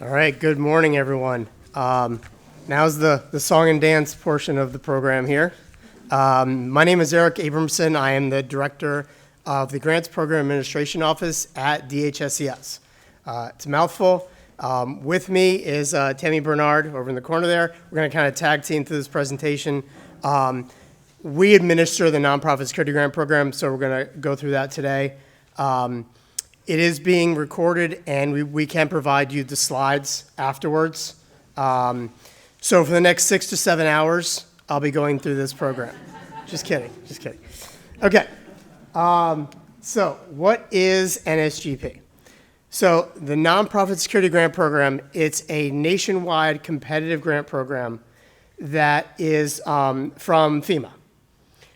All right, good morning, everyone. Now's the song and dance portion of the program here. My name is Eric Abramson. I am the director of the Grants Program Administration Office at DHSES. It's a mouthful. With me is Tammy Bernard over in the corner there. We're going to kind of tag team through this presentation. We administer the Nonprofit Security Grant Program, so we're going to go through that today. It is being recorded, and we can provide you the slides afterwards. So for the next 6 to 7 hours, I'll be going through this program. Just kidding. Okay. So what is NSGP? So the Nonprofit Security Grant Program, it's a nationwide competitive grant program that is from FEMA.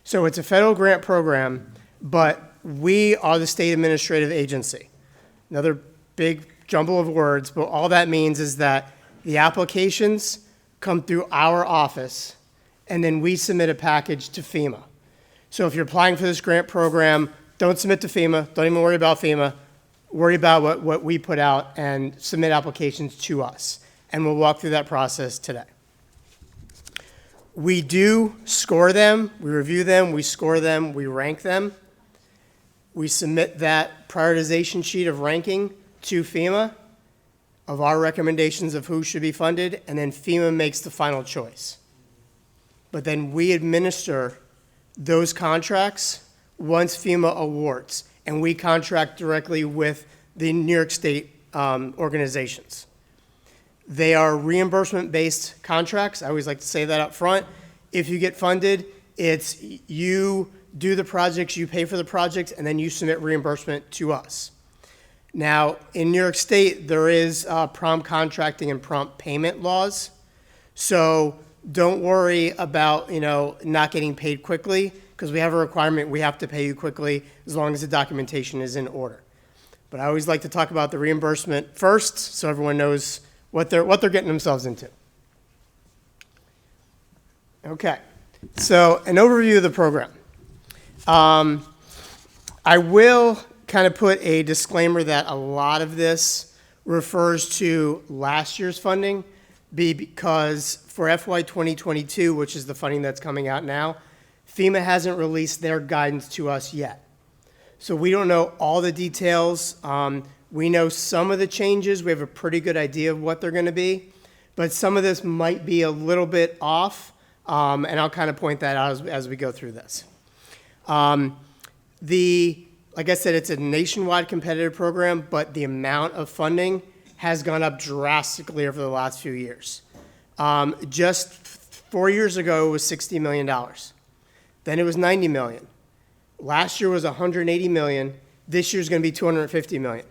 So it's a federal grant program, but we are the state administrative agency. Another big jumble of words, but all that means is that the applications come through our office, and then we submit a package to FEMA. So if you're applying for this grant program, don't submit to FEMA. Don't even worry about FEMA. Worry about what we put out and submit applications to us. And we'll walk through that process today. We do score them, we review them, we score them, we rank them. We submit that prioritization sheet of ranking to FEMA of our recommendations of who should be funded, and then FEMA makes the final choice. But then we administer those contracts once FEMA awards, and we contract directly with the New York State organizations. They are reimbursement-based contracts. I always like to say that up front. If you get funded, it's you do the projects, you pay for the project, and then you submit reimbursement to us. Now, in New York State, there is prompt contracting and prompt payment laws. So don't worry about, not getting paid quickly, because we have a requirement we have to pay you quickly as long as the documentation is in order. But I always like to talk about the reimbursement first so everyone knows what they're getting themselves into. Okay, so an overview of the program. I will kind of put a disclaimer that a lot of this refers to last year's funding because for FY 2022, which is the funding that's coming out now, FEMA hasn't released their guidance to us yet. So we don't know all the details. We know some of the changes. We have a pretty good idea of what they're going to be, but some of this might be a little bit off, and I'll kind of point that out as we go through this. Like I said, it's a nationwide competitive program, but the amount of funding has gone up drastically over the last few years. Just 4 years ago, it was $60 million. Then it was $90 million. Last year was $180 million. This year's going to be $250 million.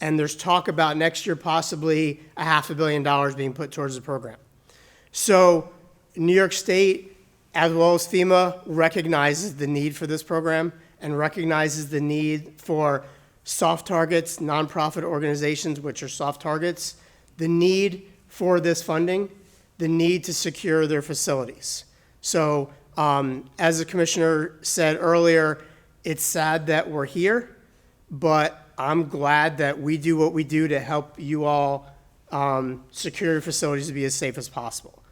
And there's talk about next year possibly $500 million being put towards the program. So New York State, as well as FEMA, recognizes the need for this program and recognizes the need for soft targets, nonprofit organizations, which are soft targets, the need for this funding, the need to secure their facilities. So as the commissioner said earlier, it's sad that we're here, but I'm glad that we do what we do to help you all secure your facilities to be as safe as possible.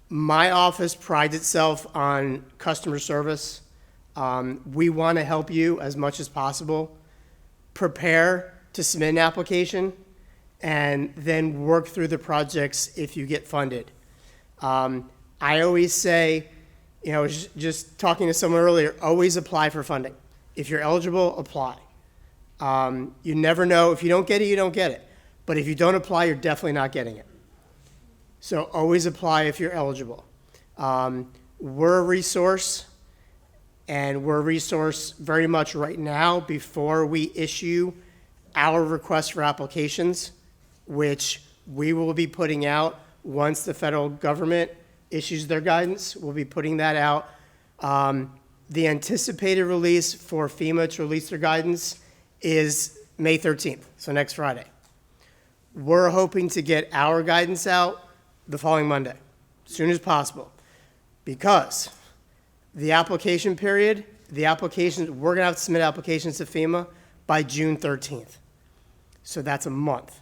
My office prides itself on customer service. We want to help you as much as possible. Prepare to submit an application and then work through the projects if you get funded. I always say, just talking to someone earlier, always apply for funding. If you're eligible, apply. You never know. If you don't get it, you don't get it. But if you don't apply, you're definitely not getting it. So always apply if you're eligible. We're a resource, and we're a resource very much right now before we issue our request for applications, which we will be putting out once the federal government issues their guidance. We'll be putting that out. The anticipated release for FEMA to release their guidance is May 13th, so next Friday. We're hoping to get our guidance out the following Monday, as soon as possible, because the application period, we're going to have to submit applications to FEMA by June 13th. So that's a month.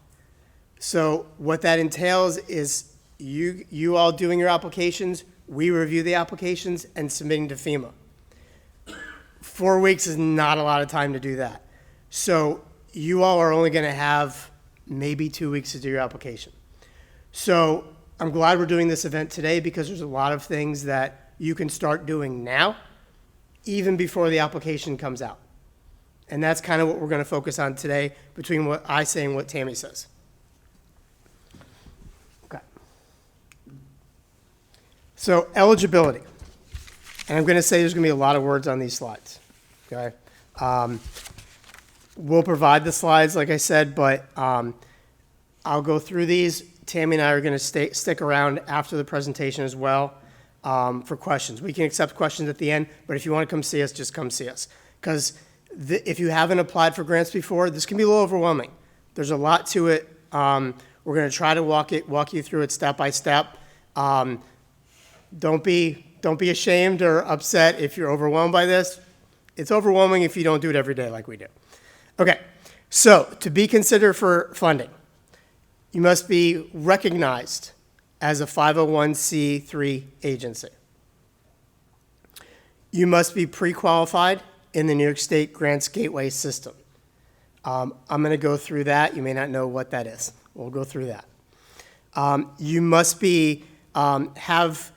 So what that entails is you all doing your applications, we review the applications, and submitting to FEMA. 4 weeks is not a lot of time to do that. So you all are only going to have maybe 2 weeks to do your application. So I'm glad we're doing this event today because there's a lot of things that you can start doing now, even before the application comes out. And that's kind of what we're going to focus on today between what I say and what Tammy says. Okay. So eligibility. And I'm going to say there's going to be a lot of words on these slides. Okay. We'll provide the slides, like I said, but I'll go through these. Tammy and I are going to stick around after the presentation as well for questions. We can accept questions at the end, but if you want to come see us, just come see us. Because if you haven't applied for grants before, this can be a little overwhelming. There's a lot to it. We're going to try to walk you through it step by step. Don't be ashamed or upset if you're overwhelmed by this. It's overwhelming if you don't do it every day like we do. Okay, so to be considered for funding, you must be recognized as a 501c3 agency. You must be pre-qualified in the New York State Grants Gateway system. I'm going to go through that. You may not know what that is. We'll go through that. You must be have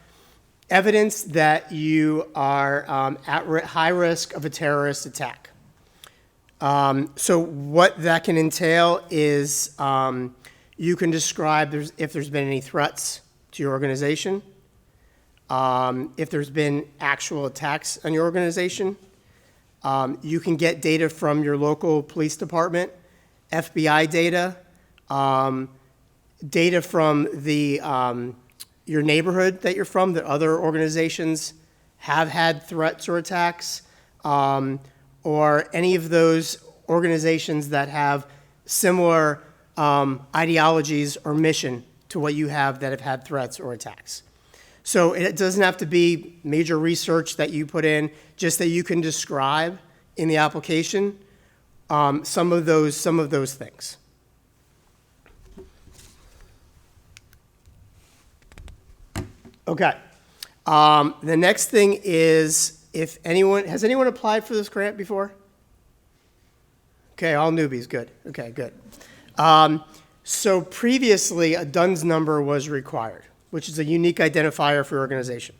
evidence that you are at high risk of a terrorist attack. So what that can entail is you can describe if there's been any threats to your organization, if there's been actual attacks on your organization. You can get data from your local police department, FBI data, data from your neighborhood that you're from, that other organizations have had threats or attacks, or any of those organizations that have similar ideologies or mission to what you have that have had threats or attacks. So it doesn't have to be major research that you put in, just that you can describe in the application some of those things. Okay. The next thing is, has anyone applied for this grant before? Okay, all newbies, good. Okay, good. So previously, a DUNS number was required, which is a unique identifier for your organization.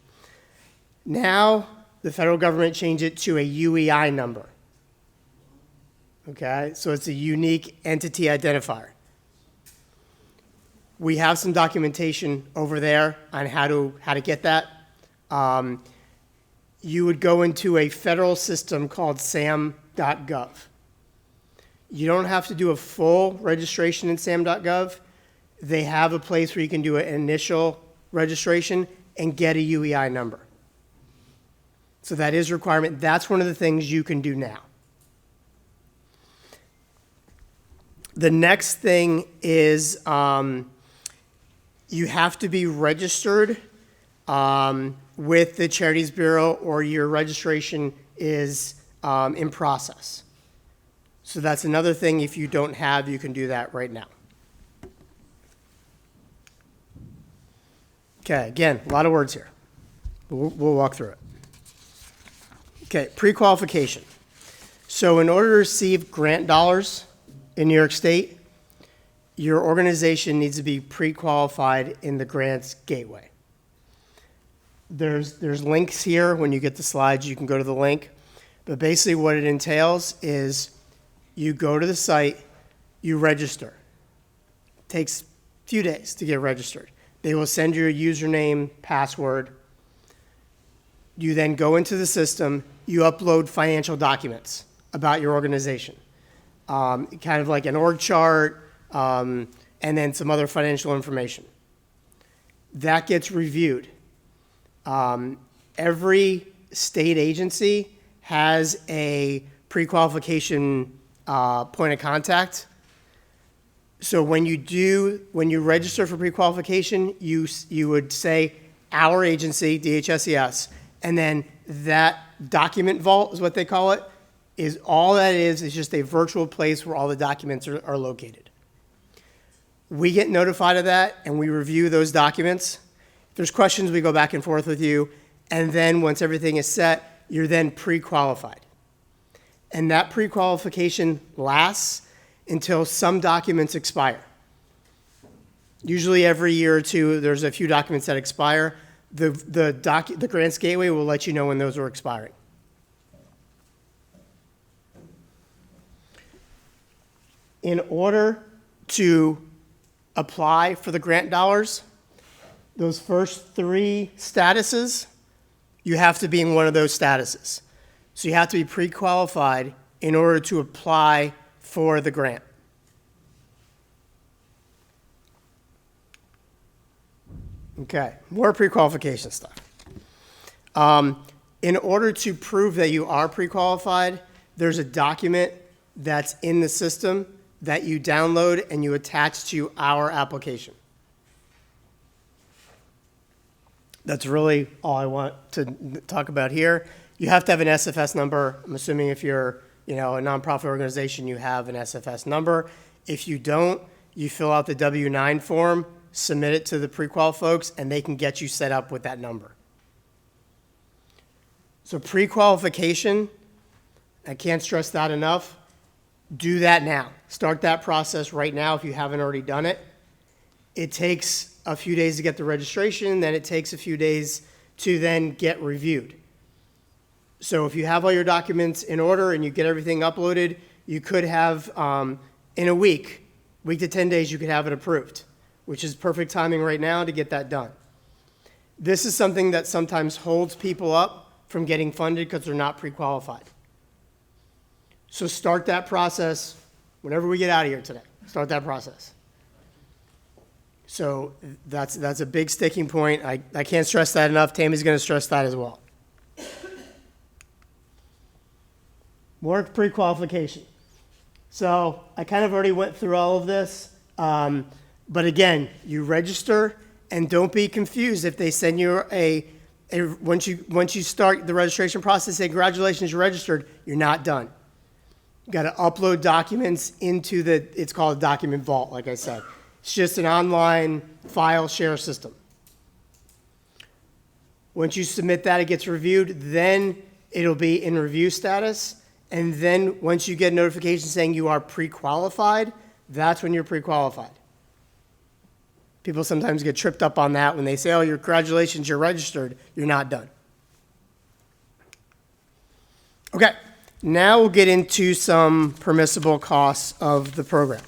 Now, the federal government changed it to a UEI number. Okay, so it's a unique entity identifier. We have some documentation over there on how to get that. You would go into a federal system called sam.gov. You don't have to do a full registration in sam.gov. They have a place where you can do an initial registration and get a UEI number. So that is a requirement. That's one of the things you can do now. The next thing is you have to be registered with the Charities Bureau, or your registration is in process. So that's another thing, if you don't have, you can do that right now. Okay, again, a lot of words here. We'll walk through it. Okay, pre-qualification. So in order to receive grant dollars in New York State, your organization needs to be pre-qualified in the Grants Gateway. There's links here. When you get the slides, you can go to the link. But basically what it entails is you go to the site, you register. It takes a few days to get registered. They will send you a username, password. You then go into the system, you upload financial documents about your organization. Kind of like an org chart, and then some other financial information. That gets reviewed. Every state agency has a pre-qualification point of contact. So when you register for pre-qualification, you would say our agency, DHSES, and then that document vault is what they call it, is all that is just a virtual place where all the documents are located. We get notified of that, and we review those documents. If there's questions, we go back and forth with you, and then once everything is set, you're then pre-qualified. And that pre-qualification lasts until some documents expire. Usually every year or two, there's a few documents that expire. The Grants Gateway will let you know when those are expiring. In order to apply for the grant dollars, those first 3 statuses, you have to be in one of those statuses. So you have to be pre-qualified in order to apply for the grant. Okay, more pre-qualification stuff. In order to prove that you are pre-qualified, there's a document that's in the system that you download and you attach to our application. That's really all I want to talk about here. You have to have an SFS number. I'm assuming if you're, a nonprofit organization, you have an SFS number. If you don't, you fill out the W-9 form, submit it to the pre-qual folks, and they can get you set up with that number. So pre-qualification, I can't stress that enough. Do that now. Start that process right now if you haven't already done it. It takes a few days to get the registration, then it takes a few days to then get reviewed. So if you have all your documents in order and you get everything uploaded, you could have, in a week to 10 days, you could have it approved, which is perfect timing right now to get that done. This is something that sometimes holds people up from getting funded because they're not pre-qualified. So start that process whenever we get out of here today. Start that process. So that's a big sticking point. I can't stress that enough. Tammy's going to stress that as well. More pre-qualification. So I kind of already went through all of this. But again, you register, and don't be confused if they send you once you start the registration process, say, congratulations, you're registered, you're not done. You got to upload documents into it's called a document vault, like I said. It's just an online file share system. Once you submit that, it gets reviewed, then it'll be in review status. And then once you get a notification saying you are pre-qualified, that's when you're pre-qualified. People sometimes get tripped up on that when they say, oh, congratulations, you're registered. You're not done. Okay, now we'll get into some permissible costs of the program.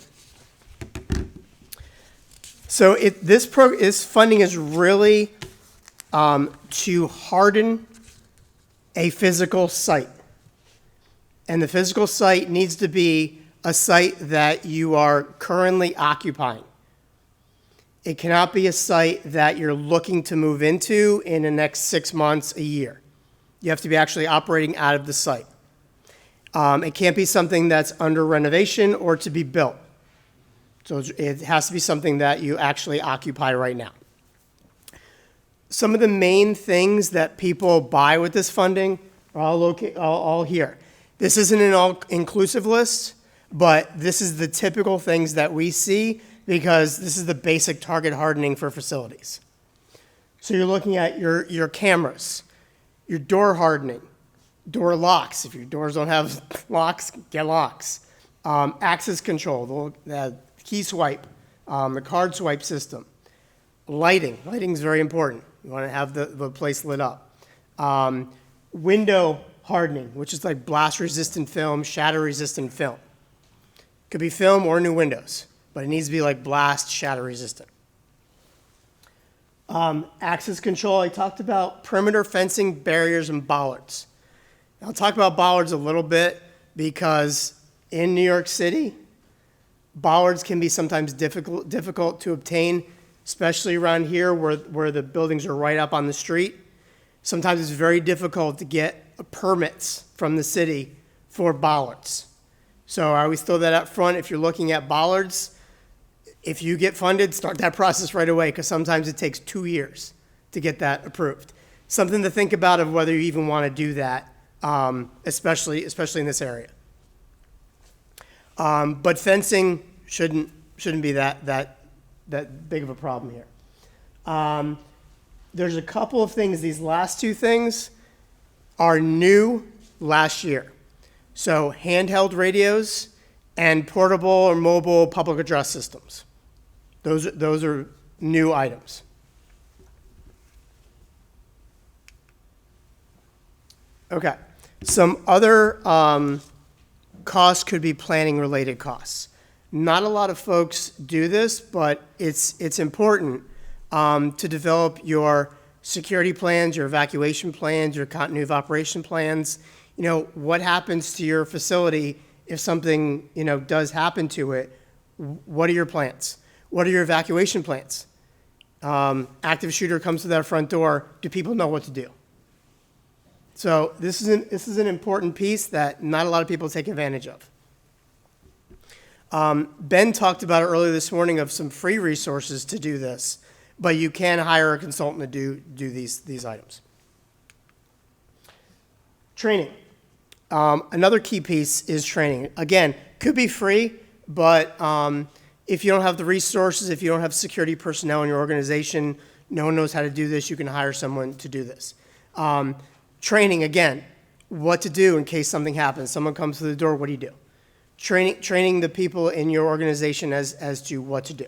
So this funding is really to harden a physical site. And the physical site needs to be a site that you are currently occupying. It cannot be a site that you're looking to move into in the next 6 months, a year. You have to be actually operating out of the site. It can't be something that's under renovation or to be built. So it has to be something that you actually occupy right now. Some of the main things that people buy with this funding are all here. This isn't an all-inclusive list, but this is the typical things that we see because this is the basic target hardening for facilities. So you're looking at your cameras, your door hardening, door locks. If your doors don't have locks, get locks. Access control, the key swipe, the card swipe system. Lighting. Lighting is very important. You want to have the place lit up. Window hardening, which is like blast-resistant film, shatter-resistant film. Could be film or new windows, but it needs to be like blast, shatter-resistant. Access control, I talked about perimeter fencing, barriers, and bollards. I'll talk about bollards a little bit because in New York City, bollards can be sometimes difficult to obtain, especially around here where the buildings are right up on the street. Sometimes it's very difficult to get permits from the city for bollards. So I always throw that up front. If you're looking at bollards, if you get funded, start that process right away because sometimes it takes 2 years to get that approved. Something to think about of whether you even want to do that, especially in this area. But fencing shouldn't be that that big of a problem here. There's a couple of things. These last two things are new last year. So handheld radios and portable or mobile public address systems. Those are new items. Okay. Some other costs could be planning related costs. Not a lot of folks do this, but it's important to develop your security plans, your evacuation plans, your continuity of operation plans. You know, what happens to your facility if something, you know, does happen to it? What are your plans? What are your evacuation plans? Active shooter comes to their front door. Do people know what to do? So this is an important piece that not a lot of people take advantage of. Ben talked about it earlier this morning of some free resources to do this, but you can hire a consultant to do these items. Training. Another key piece is training. Again, could be free, but if you don't have the resources, if you don't have security personnel in your organization, no one knows how to do this, you can hire someone to do this. Training, again, what to do in case something happens. Someone comes to the door, what do you do? Training the people in your organization as to what to do.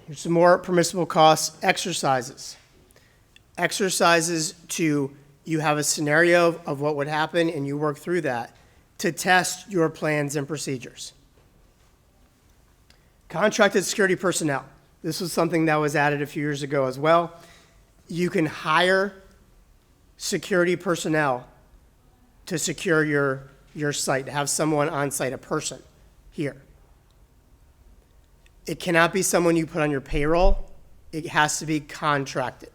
Here's some more permissible costs. Exercises. Exercises you have a scenario of what would happen and you work through that to test your plans and procedures. Contracted security personnel. This was something that was added a few years ago as well. You can hire security personnel to secure your site, to have someone on site, a person here. It cannot be someone you put on your payroll. It has to be contracted.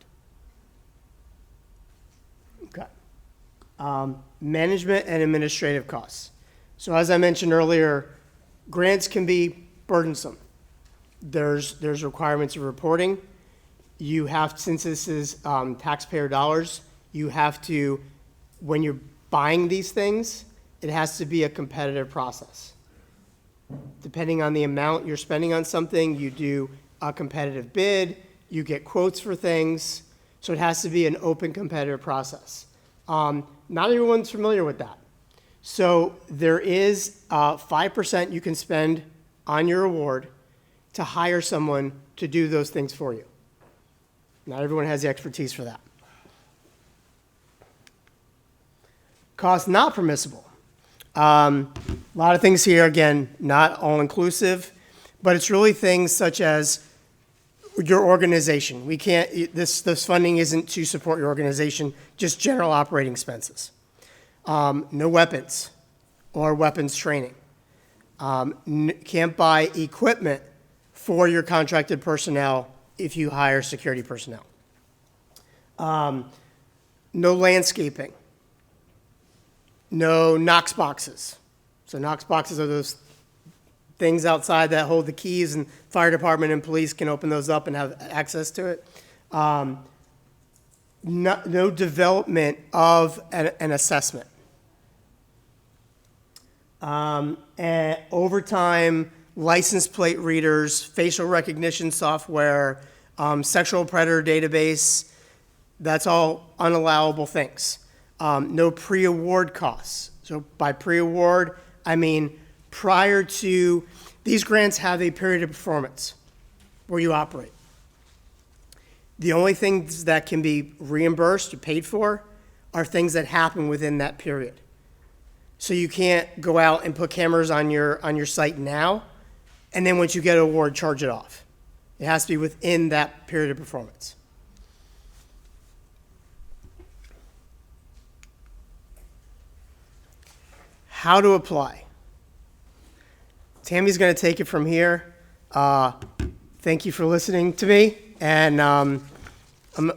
Okay. Management and administrative costs. So as I mentioned earlier, grants can be burdensome. There's requirements of reporting. You have, since this is taxpayer dollars, you have to, when you're buying these things, it has to be a competitive process. Depending on the amount you're spending on something, you do a competitive bid, you get quotes for things, so it has to be an open competitive process. Not everyone's familiar with that. So there is 5% you can spend on your award to hire someone to do those things for you. Not everyone has the expertise for that. Cost not permissible. A lot of things here, again, not all-inclusive, but it's really things such as your organization. We can't, this funding isn't to support your organization, just general operating expenses. No weapons or weapons training. Can't buy equipment for your contracted personnel if you hire security personnel. No landscaping. No Knox boxes. So Knox boxes are those things outside that hold the keys, and fire department and police can open those up and have access to it. No development of an assessment. And overtime, license plate readers, facial recognition software, sexual predator database, that's all unallowable things. No pre-award costs. So by pre-award, I mean prior to, these grants have a period of performance where you operate. The only things that can be reimbursed or paid for are things that happen within that period. So you can't go out and put cameras on your site now, and then once you get an award, charge it off. It has to be within that period of performance. How to apply. Tammy's going to take it from here. Thank you for listening to me, and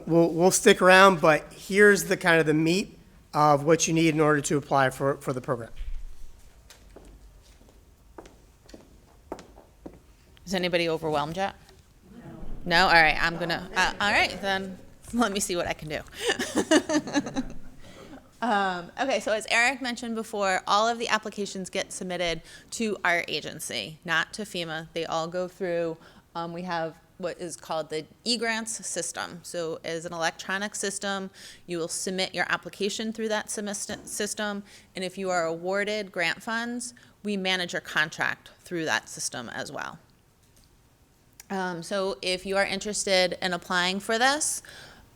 we'll stick around, but here's the kind of the meat of what you need in order to apply for the program. Is anybody overwhelmed yet? No? All right, I'm gonna, all right, then let me see what I can do. Okay, so as Eric mentioned before, all of the applications get submitted to our agency, not to FEMA. They all go through, we have what is called the eGrants system. So as an electronic system, you will submit your application through that system, and if you are awarded grant funds, we manage your contract through that system as well. So if you are interested in applying for this,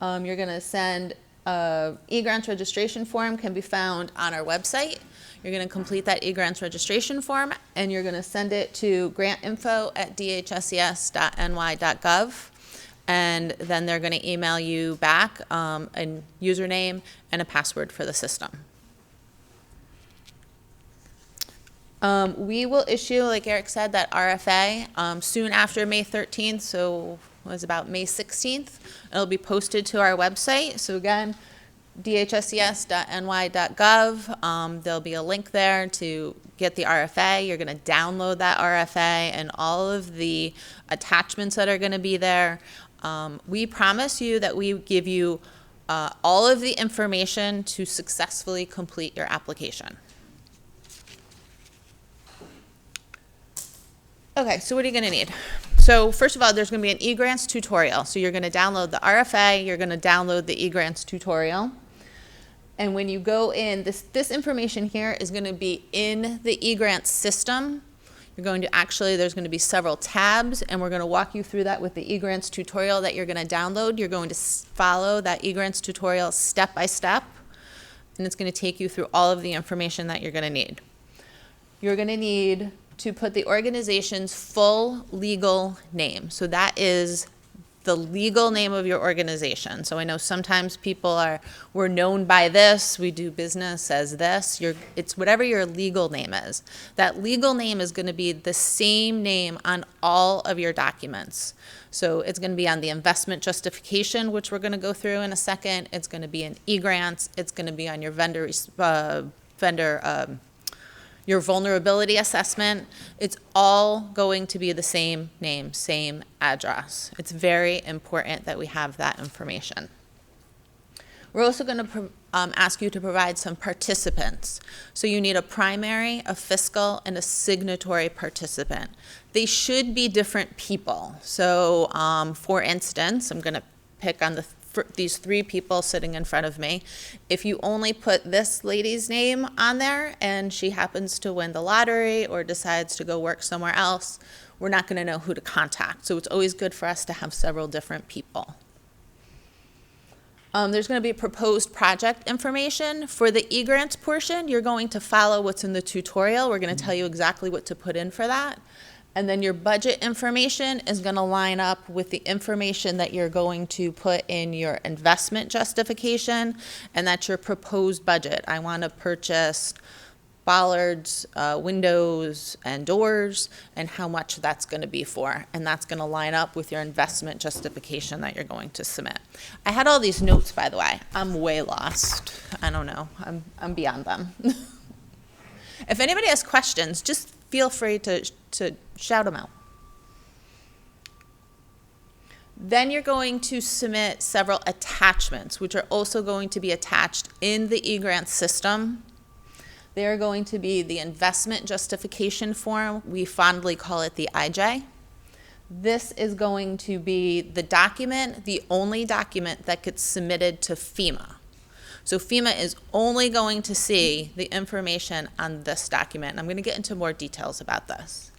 you're going to send eGrants registration form, can be found on our website. You're going to complete that eGrants registration form, and you're going to send it to grantinfo@dhses.ny.gov, and then they're going to email you back a username and a password for the system. We will issue, like Eric said, that RFA soon after May 13th, so it was about May 16th. It'll be posted to our website. So again, dhses.ny.gov. There'll be a link there to get the RFA. You're going to download that RFA and all of the attachments that are going to be there. We promise you that we give you all of the information to successfully complete your application. Okay, so what are you going to need? So first of all, there's going to be an eGrants tutorial. So you're going to download the RFA, you're going to download the eGrants tutorial. And when you go in, this information here is going to be in the eGrants system. You're going to there's going to be several tabs, and we're going to walk you through that with the eGrants tutorial that you're going to download. You're going to follow that eGrants tutorial step by step, and it's going to take you through all of the information that you're going to need. You're going to need to put the organization's full legal name. So that is the legal name of your organization. So I know sometimes we're known by this, we do business as this. It's whatever your legal name is. That legal name is going to be the same name on all of your documents. So it's going to be on the investment justification, which we're going to go through in a second. It's going to be in eGrants. It's going to be on your your vulnerability assessment. It's all going to be the same name, same address. It's very important that we have that information. We're also going to ask you to provide some participants. So you need a primary, a fiscal, and a signatory participant. They should be different people. So for instance, I'm going to pick on these three people sitting in front of me. If you only put this lady's name on there and she happens to win the lottery or decides to go work somewhere else, we're not going to know who to contact. So it's always good for us to have several different people. There's going to be proposed project information. For the eGrants portion, you're going to follow what's in the tutorial. We're going to tell you exactly what to put in for that. And then your budget information is going to line up with the information that you're going to put in your investment justification, and that's your proposed budget. I want to purchase bollards, windows, and doors, and how much that's going to be for. And that's going to line up with your investment justification that you're going to submit. I had all these notes, by the way. I'm way lost. I don't know. I'm beyond them. If anybody has questions, just feel free to shout them out. Then you're going to submit several attachments, which are also going to be attached in the eGrants system. They are going to be the investment justification form. We fondly call it the IJ. This is going to be the document, the only document that gets submitted to FEMA. So FEMA is only going to see the information on this document. And I'm going to get into more details about this.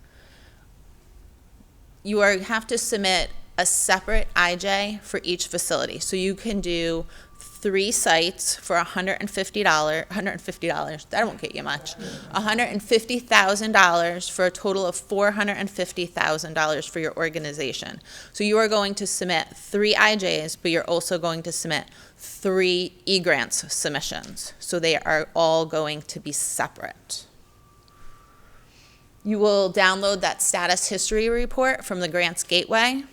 You have to submit a separate IJ for each facility. So you can do 3 sites for $150, that won't get you much, $150,000 for a total of $450,000 for your organization. So you are going to submit 3 IJs, but you're also going to submit 3 eGrants submissions. So they are all going to be separate. You will download that status history report from the Grants Gateway.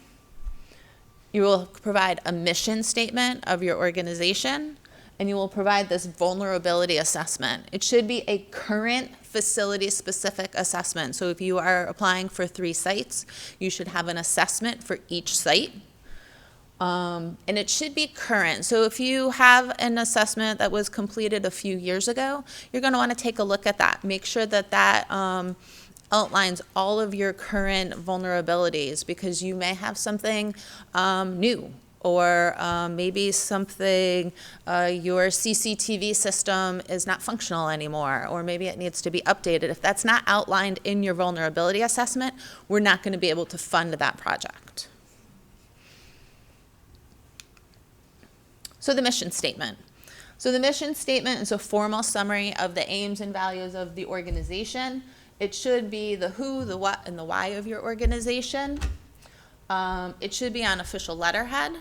You will provide a mission statement of your organization, and you will provide this vulnerability assessment. It should be a current facility-specific assessment. So if you are applying for 3 sites, you should have an assessment for each site. And it should be current. So if you have an assessment that was completed a few years ago, you're going to want to take a look at that. Make sure that that outlines all of your current vulnerabilities, because you may have something new, or maybe something, your CCTV system is not functional anymore, or maybe it needs to be updated. If that's not outlined in your vulnerability assessment, we're not going to be able to fund that project. So the mission statement. So the mission statement is a formal summary of the aims and values of the organization. It should be the who, the what, and the why of your organization. It should be on official letterhead.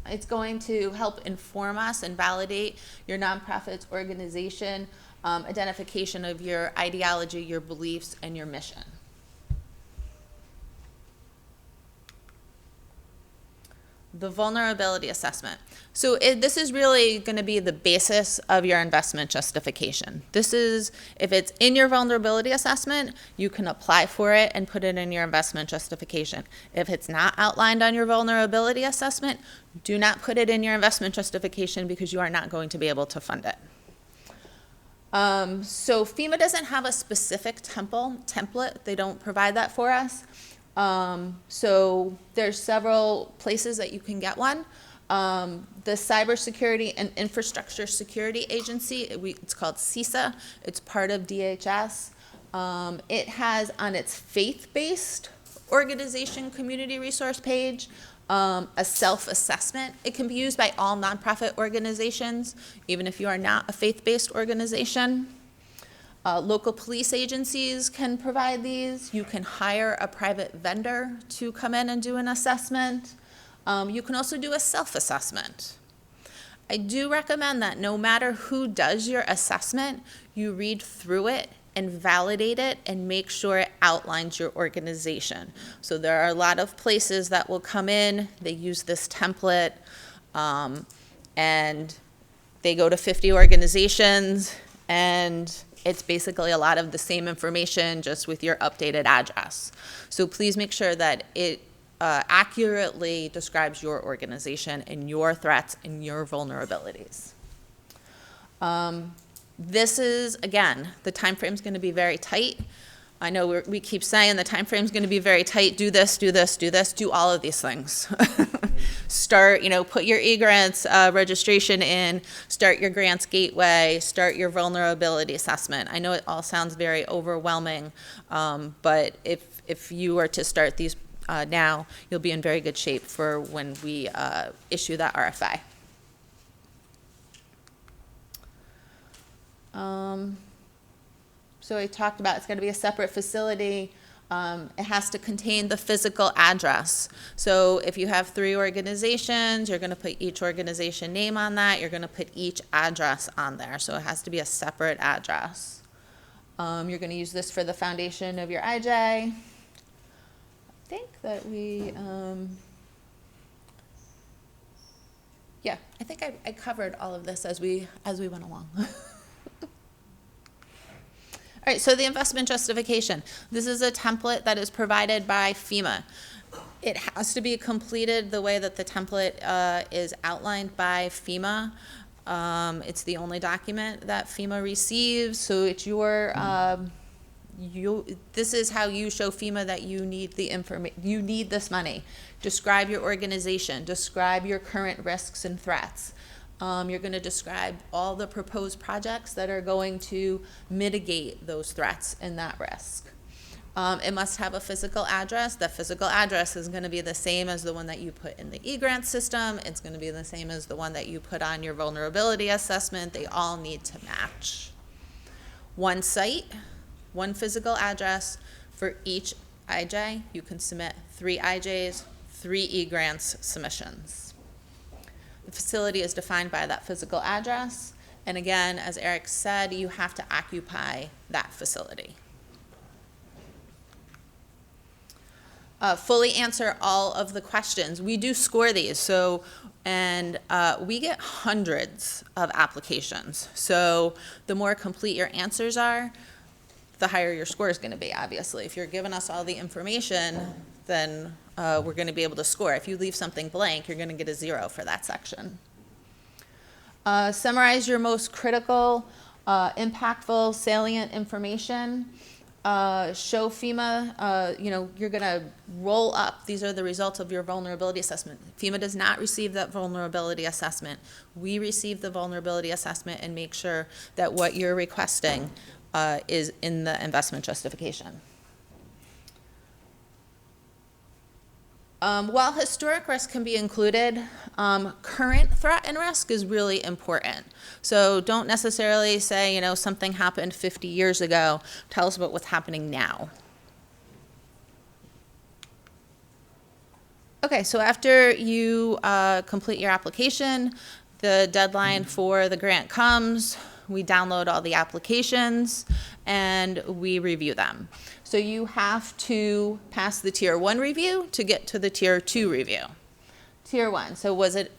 It's going to help inform us and validate your nonprofit's organization, identification of your ideology, your beliefs, and your mission. The vulnerability assessment. So this is really going to be the basis of your investment justification. This is, if it's in your vulnerability assessment, you can apply for it and put it in your investment justification. If it's not outlined on your vulnerability assessment, do not put it in your investment justification, because you are not going to be able to fund it. So FEMA doesn't have a specific template. They don't provide that for us. So there's several places that you can get one. The Cybersecurity and Infrastructure Security Agency, it's called CISA. It's part of DHS. It has on its faith-based organization community resource page a self-assessment. It can be used by all nonprofit organizations, even if you are not a faith-based organization. Local police agencies can provide these. You can hire a private vendor to come in and do an assessment. You can also do a self-assessment. I do recommend that no matter who does your assessment, you read through it and validate it and make sure it outlines your organization. So there are a lot of places that will come in, they use this template, and they go to 50 organizations, and it's basically a lot of the same information, just with your updated address. So please make sure that it accurately describes your organization and your threats and your vulnerabilities. This is, again, the time frame is going to be very tight. I know we keep saying the time frame is going to be very tight. Do this, do this, do this, do all of these things. Start, put your e-grants registration in, start your grants gateway, start your vulnerability assessment. I know it all sounds very overwhelming, but if you were to start these now, you'll be in very good shape for when we issue that RFI. So I talked about it's going to be a separate facility. It has to contain the physical address. So if you have 3 organizations, you're going to put each organization name on that. You're going to put each address on there. So it has to be a separate address. You're going to use this for the foundation of your IJ. I think that we, yeah, I think I covered all of this as we went along. All right, so the investment justification. This is a template that is provided by FEMA. It has to be completed the way that the template is outlined by FEMA. It's the only document that FEMA receives, so it's your, this is how you show FEMA that you need the information, you need this money. Describe your organization, describe your current risks and threats. You're going to describe all the proposed projects that are going to mitigate those threats and that risk. It must have a physical address. The physical address is going to be the same as the one that you put in the e-grant system. It's going to be the same as the one that you put on your vulnerability assessment. They all need to match. One site, one physical address for each IJ. You can submit 3 IJs, 3 e-grants submissions. The facility is defined by that physical address. And again, as Eric said, you have to occupy that facility. Fully answer all of the questions. We do score these, and we get hundreds of applications. So the more complete your answers are, the higher your score is going to be, obviously. If you're giving us all the information, then we're going to be able to score. If you leave something blank, you're going to get a 0 for that section. Summarize your most critical, impactful, salient information. Show FEMA, you're going to roll up. These are the results of your vulnerability assessment. FEMA does not receive that vulnerability assessment. We receive the vulnerability assessment and make sure that what you're requesting is in the investment justification. While historic risk can be included, current threat and risk is really important. So don't necessarily say, something happened 50 years ago. Tell us about what's happening now. Okay, so after you complete your application, the deadline for the grant comes. We download all the applications and we review them. So you have to pass the Tier 1 review to get to the Tier 2 review. Tier 1, so was it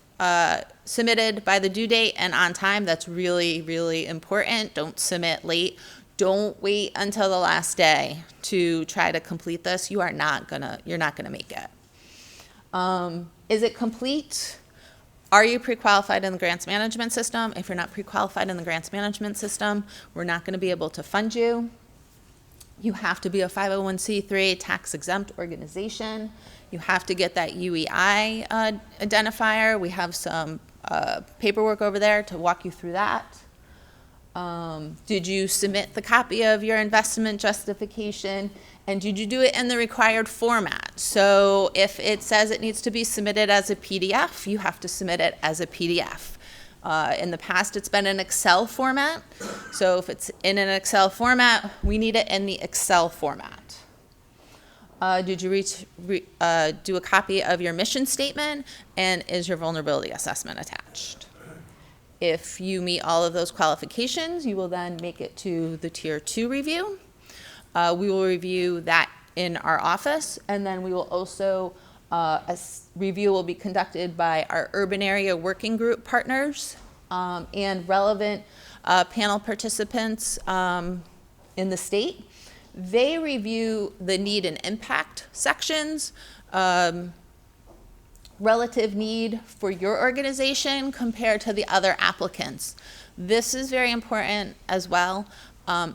submitted by the due date and on time? That's really, really important. Don't submit late. Don't wait until the last day to try to complete this. You're not gonna make it. Is it complete? Are you pre-qualified in the grants management system? If you're not pre-qualified in the grants management system, we're not going to be able to fund you. You have to be a 501c3 tax-exempt organization. You have to get that UEI identifier. We have some paperwork over there to walk you through that. Did you submit the copy of your investment justification? And did you do it in the required format? So if it says it needs to be submitted as a PDF, you have to submit it as a PDF. In the past, it's been an Excel format. So if it's in an Excel format, we need it in the Excel format. Did you do a copy of your mission statement? And is your vulnerability assessment attached? If you meet all of those qualifications, you will then make it to the Tier 2 review. We will review that in our office, and then we will also, a review will be conducted by our urban area working group partners and relevant panel participants in the state. They review the need and impact sections, relative need for your organization compared to the other applicants. This is very important as well.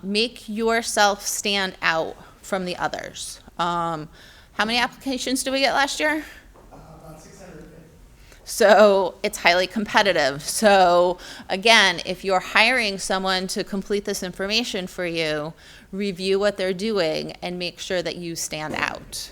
Make yourself stand out from the others. How many applications did we get last year? About 650. So it's highly competitive. So again, if you're hiring someone to complete this information for you, review what they're doing and make sure that you stand out.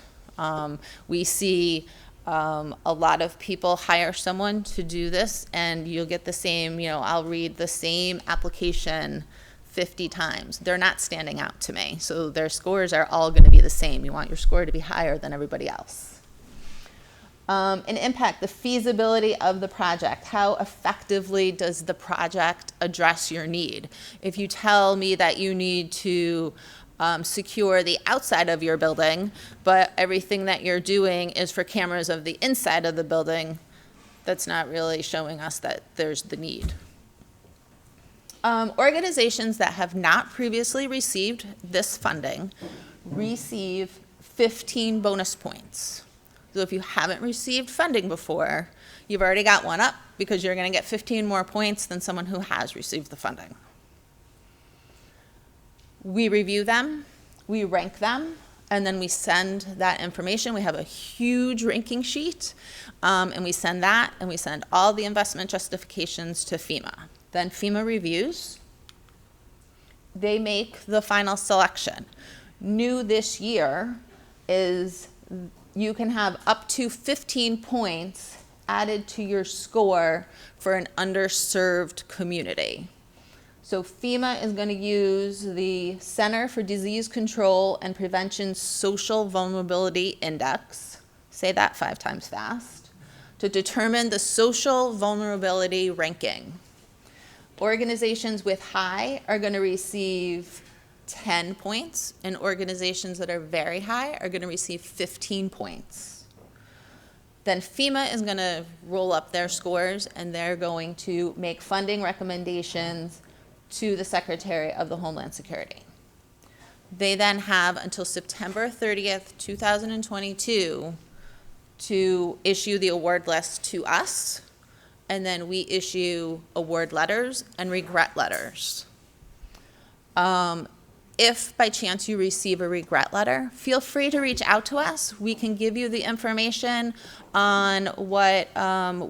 We see a lot of people hire someone to do this and you'll get the same, I'll read the same application 50 times. They're not standing out to me. So their scores are all going to be the same. You want your score to be higher than everybody else. And impact, the feasibility of the project. How effectively does the project address your need? If you tell me that you need to secure the outside of your building, but everything that you're doing is for cameras of the inside of the building, that's not really showing us that there's the need. Organizations that have not previously received this funding receive 15 bonus points. So if you haven't received funding before, you've already got one up because you're going to get 15 more points than someone who has received the funding. We review them, we rank them, and then we send that information. We have a huge ranking sheet, and we send that, and we send all the investment justifications to FEMA. Then FEMA reviews. They make the final selection. New this year is you can have up to 15 points added to your score for an underserved community. So FEMA is going to use the Center for Disease Control and Prevention Social Vulnerability Index, say that 5 times fast, to determine the social vulnerability ranking. Organizations with high are going to receive 10 points, and organizations that are very high are going to receive 15 points. Then FEMA is going to roll up their scores, and they're going to make funding recommendations to the Secretary of the Homeland Security. They then have until September 30th, 2022 to issue the award list to us, and then we issue award letters and regret letters. If by chance you receive a regret letter, feel free to reach out to us. We can give you the information on what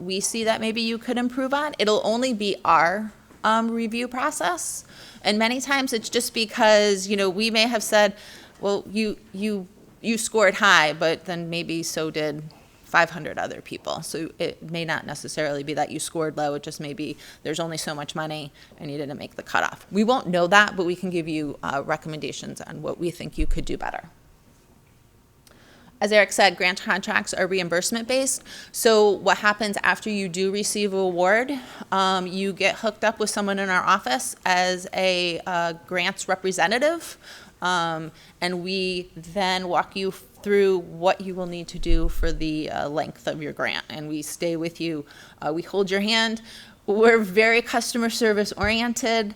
we see that maybe you could improve on. It'll only be our review process. And many times it's just because, we may have said, well, you scored high, but then maybe so did 500 other people. So it may not necessarily be that you scored low. It just may be there's only so much money and you didn't make the cutoff. We won't know that, but we can give you recommendations on what we think you could do better. As Eric said, grant contracts are reimbursement based. So what happens after you do receive an award, you get hooked up with someone in our office as a grants representative, and we then walk you through what you will need to do for the length of your grant. And we stay with you. We hold your hand. We're very customer service oriented.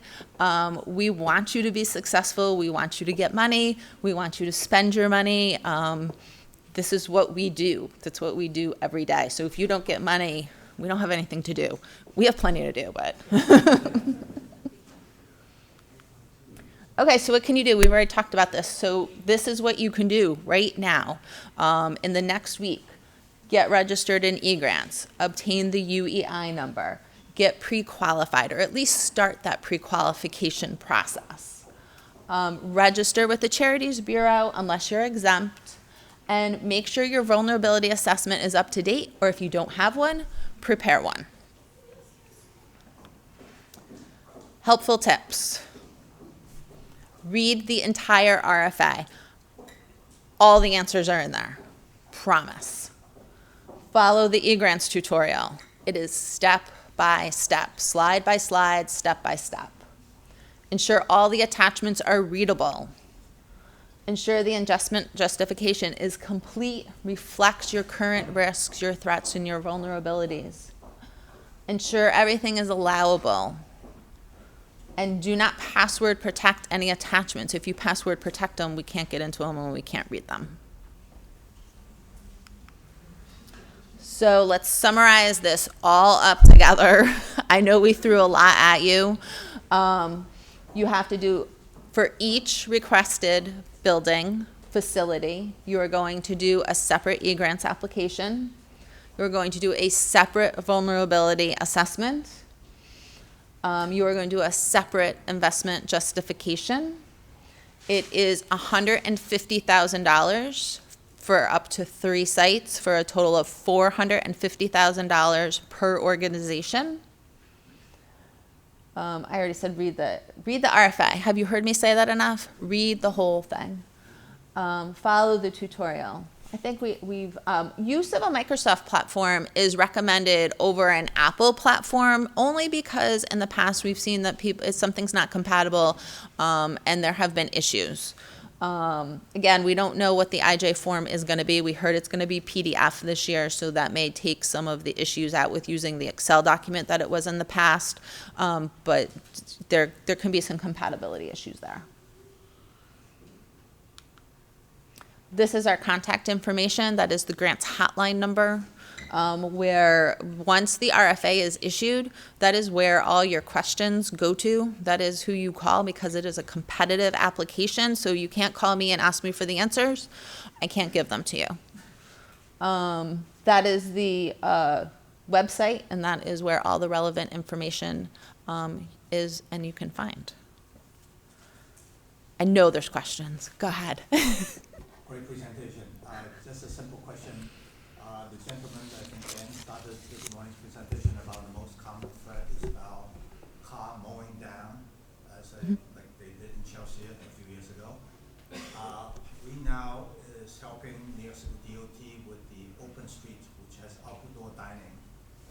We want you to be successful. We want you to get money. We want you to spend your money. This is what we do. That's what we do every day. So if you don't get money, we don't have anything to do. We have plenty to do, but. Okay, so what can you do? We've already talked about this. So this is what you can do right now. In the next week, get registered in eGrants, obtain the UEI number, get pre-qualified, or at least start that pre-qualification process. Register with the Charities Bureau unless you're exempt, and make sure your vulnerability assessment is up to date, or if you don't have one, prepare one. Helpful tips. Read the entire RFA. All the answers are in there. Promise. Follow the eGrants tutorial. It is step by step, slide by slide, step by step. Ensure all the attachments are readable. Ensure the adjustment justification is complete, reflects your current risks, your threats, and your vulnerabilities. Ensure everything is allowable. And do not password protect any attachments. If you password protect them, we can't get into them and we can't read them. So let's summarize this all up together. I know we threw a lot at you. You have to do, for each requested building, facility, you are going to do a separate eGrants application. You're going to do a separate vulnerability assessment. You are going to do a separate investment justification. It is $150,000 for up to 3 sites for a total of $450,000 per organization. I already said read the RFA. Have you heard me say that enough? Read the whole thing. Follow the tutorial. I think we've use of a Microsoft platform is recommended over an Apple platform only because in the past we've seen that something's not compatible and there have been issues. Again, we don't know what the IJ form is going to be. We heard it's going to be PDF this year, so that may take some of the issues out with using the Excel document that it was in the past, but there can be some compatibility issues there. This is our contact information. That is the grants hotline number, where once the RFA is issued, that is where all your questions go to. That is who you call because it is a competitive application. So you can't call me and ask me for the answers. I can't give them to you. That is the website, and that is where all the relevant information is and you can find. I know there's questions. Go ahead. Great presentation. Just a simple question. The gentleman, I think Dan, started this morning's presentation about the most common threat is about car mowing down, like they did in Chelsea a few years ago. We now is helping New York City DOT with the open streets, which has outdoor dining.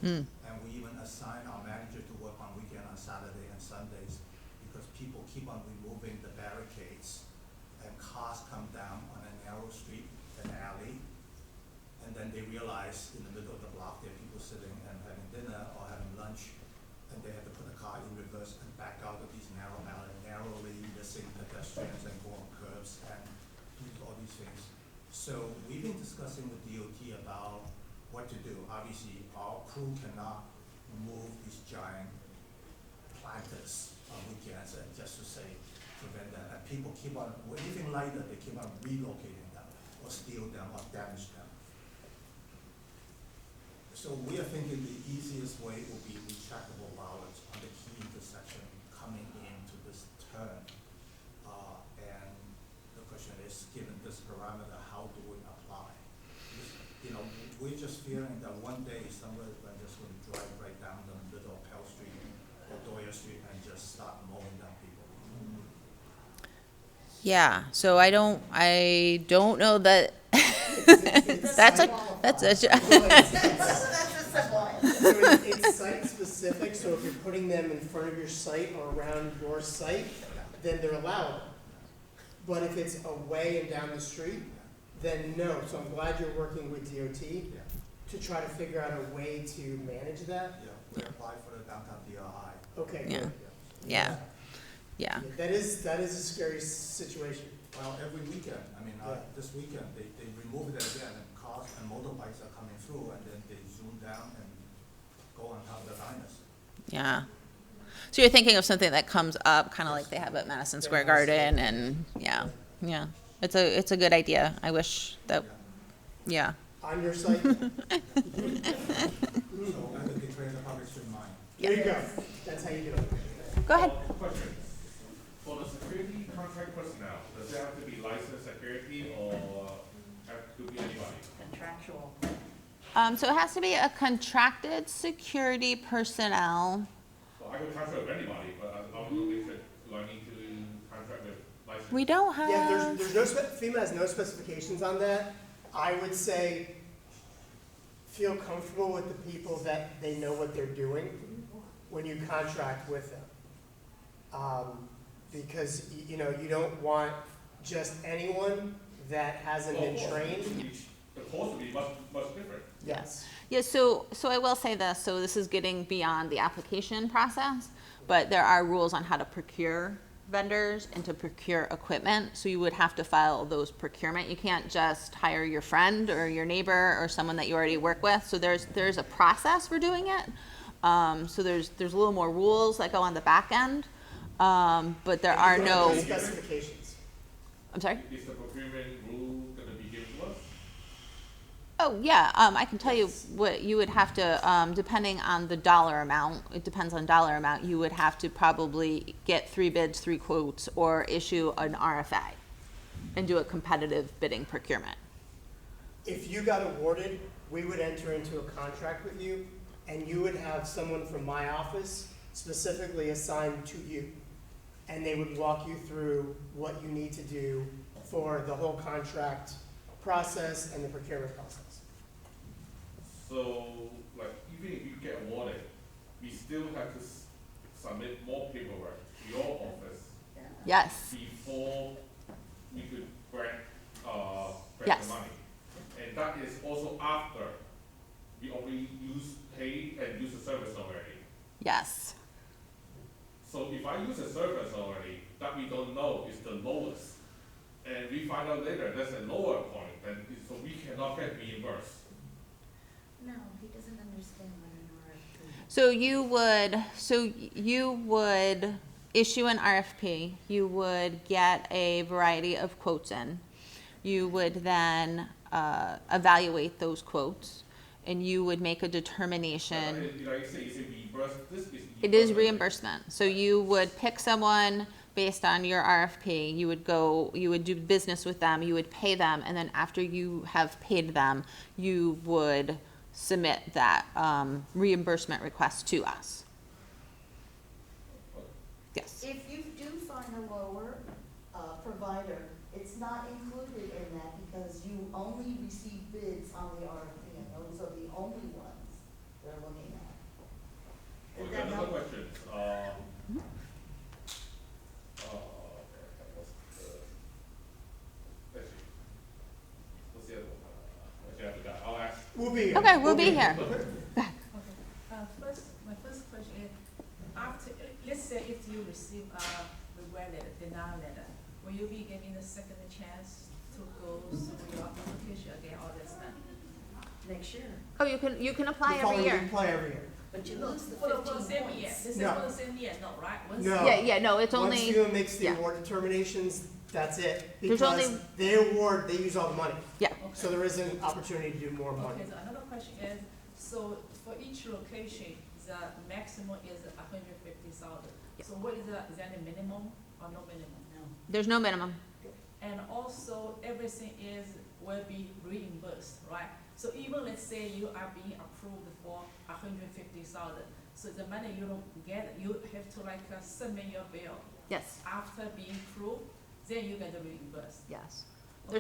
And we even assign our manager to work on weekend on Saturday and Sundays because people keep on removing the barricades and cars come down on a narrow street, an alley, and then they realize in the middle of the block there are people sitting and having dinner or having lunch, and they have to put the car in reverse and back out of these narrow narrowly missing pedestrians and go on curbs and do all these things. So we've been discussing with DOT about what to do. Obviously, our crew cannot move these giant planters on weekends and just to say, prevent that. And people keep on, anything like that, they keep on relocating them or steal them or damage them. So we are thinking the easiest way will be retractable bollards on the key intersection coming into this turn. And the question is, given this parameter, how do we apply? Because, you know, we're just fearing that one day somebody is just going to drive right down the middle of Pell Street or Doyer Street and just start mowing down people. Yeah, so I don't know that, that's a, So it's site specific, so if you're putting them in front of your site or around your site, then they're allowed. But if it's away and down the street, then no. So I'm glad you're working with DOT to try to figure out a way to manage that. Yeah, we applied for the downtown DRI. Okay, Yeah. good. yeah, yeah. That is a scary situation. Well, every weekend, I mean, Yeah. this weekend, they removed it again, and cars and motorbikes are coming through, and then they zoom down and go on top of the diners. Yeah. So you're thinking of something that comes up, kind of like they have at Madison Square Garden, and yeah, yeah. It's a good idea. I wish that, yeah. On your site, So I think declare the public street mine. there you go. That's how you do it. Go ahead. Question. For the security contract personnel, does it have to be licensed security or have to be anybody? Contractual. So it has to be a contracted security personnel. So I could contract with anybody, but I don't know if do I need to contract with licensed? We don't have. Yeah, there's no, FEMA has no specifications on that. I would say feel comfortable with the people that they know what they're doing when you contract with them. Because, you know, you don't want just anyone that hasn't been trained. The cost would be much different. Yes. Yeah, so I will say this, so this is getting beyond the application process, but there are rules on how to procure vendors and to procure equipment, so you would have to file those procurement. You can't just hire your friend or your neighbor or someone that you already work with, so there's a process for doing it. So there's a little more rules that go on the back end, but there are no, Specifications. I'm sorry? Is the procurement rule going to be given to us? Oh, yeah, I can tell you what you would have to, depending on the dollar amount, it depends on dollar amount, you would have to probably get 3 bids, 3 quotes, or issue an RFA and do a competitive bidding procurement. If you got awarded, we would enter into a contract with you, and you would have someone from my office specifically assigned to you. And they would walk you through what you need to do for the whole contract process and the procurement process. So, like, even if you get awarded, we still have to submit more paperwork to your office Yes, before we could grant Yes. the money. And that is also after we already paid and use the service already. yes, So if I use a service already that we don't know is the lowest, and we find out later there's a lower point, so we cannot get reimbursed. No, he doesn't understand what an RFP is. so you would issue an RFP, you would get a variety of quotes in, you would then evaluate those quotes, and you would make a determination. Like you say, is it reimbursed? This is It is reimbursement. So you would pick someone based on your RFP, you would do business with them, you would pay them, and then after you have paid them, you would submit that reimbursement request to us. Yes. If you do find a lower provider, it's not included in that because you only receive bids on the RFP, and those are the only ones they're looking at. Did that Another help? question. What's the other one? Actually, I forgot. I'll ask. We'll be here. Okay, we'll be here. Okay, my first question is, after, let's say if you receive a valid, denial letter, will you be given the second chance to go through your application again, or that's done? Next year, Oh, you can apply The every following- year. You apply every year. but you lose the For the 15 same year, points. this is No. for the same year, no, right? Once- No. Yeah, no, it's Once only, FEMA makes the yeah. award determinations, that's it. There's Because only- they award, they use all the money. yeah. So there isn't an opportunity to do more money. Okay, so another question is, so for each location, the maximum is 150,000. Yeah. So what is the minimum or no minimum? No. There's no minimum. And also, everything will be reimbursed, right? So even let's say you are being approved for 150,000, so the money you don't get, you have to submit your bill Yes, after being approved, then you get the reimbursed. yes. Okay,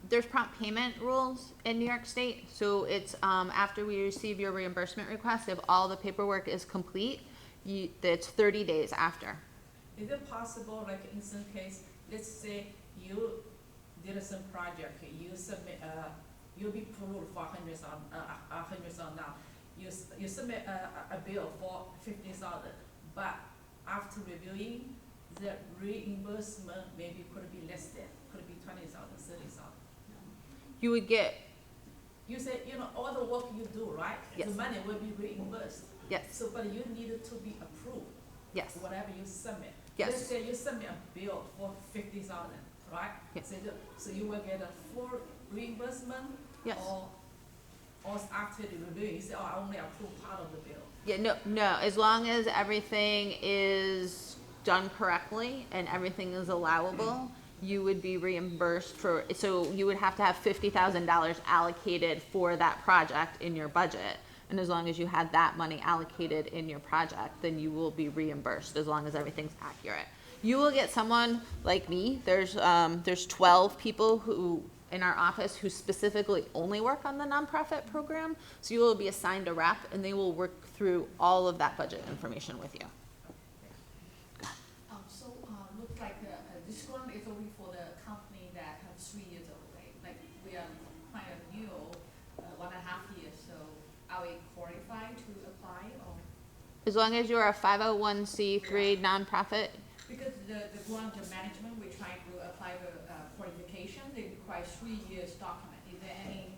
There's prompt payment rules in New York State, so it's, after we receive your reimbursement request, if all the paperwork is complete, it's 30 days after. Is it possible, like in some case, let's say you did some project, you submit, you'll be approved for 100,000 now. You submit a bill for 50,000, but after reviewing, the reimbursement maybe could be less than, could be 20,000, 30,000. You would get, You say, all the work you do, right? Yes. The money will be reimbursed. yes, So, but you need to be approved. yes, Whatever you submit. Yes. Let's say you submit a bill for 50,000, right? Yes. So you will get a full reimbursement? Yes. Or after the review, you say, oh, I only approve part of the bill. yeah, no, as long as everything is done correctly and everything is allowable, you would be reimbursed for, so you would have to have $50,000 allocated for that project in your budget. And as long as you had that money allocated in your project, then you will be reimbursed as long as everything's accurate. You will get someone like me. There's 12 people who in our office who specifically only work on the nonprofit program. So you will be assigned a rep, and they will work through all of that budget information with you. So, looks like this one is only for the company that have 3 years old, right? Like, we are kind of new, 1.5 years, so are we qualified to apply, or? As long as you're a 501c3 nonprofit, Because the grant management, we try to apply the qualification, they require 3 years document. Is there any